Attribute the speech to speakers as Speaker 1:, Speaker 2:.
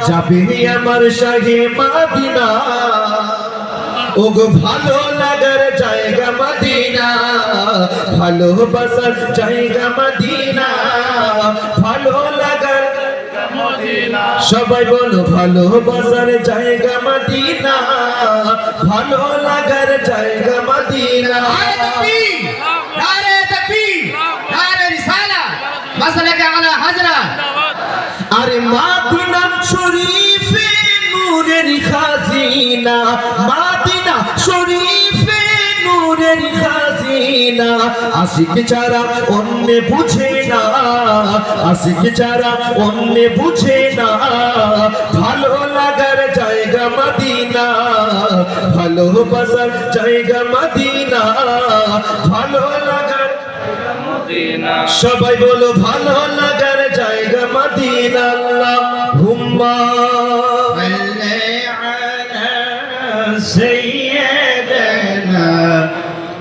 Speaker 1: যাবে আমার শাহে মদিনা ওগো ভালো লাগার জায়গা মদিনা ভালোবাসার জায়গা মদিনা ভালো লাগার মদিনা সবাই বলো ভালোবাসার জায়গা মদিনা ভালো লাগার জায়গা মদিনা
Speaker 2: নারে তাকবীর নারে তাকবীর নারে রিসালা মাসলাকে আলা হাজরা
Speaker 1: আরে মদিনা শরীফে নূরের খাজিনা মদিনা শরীফে নূরের খাজিনা আশিক ছাড়া অন্য বুঝে না আশিক ছাড়া অন্য বুঝে না ভালো লাগার জায়গা মদিনা ভালোবাসার জায়গা মদিনা ভালো লাগার মদিনা সবাই বলো ভালো লাগার জায়গা মদিনা আল্লাহুম্মা সাল্লি আলা সাইয়্যিদিনা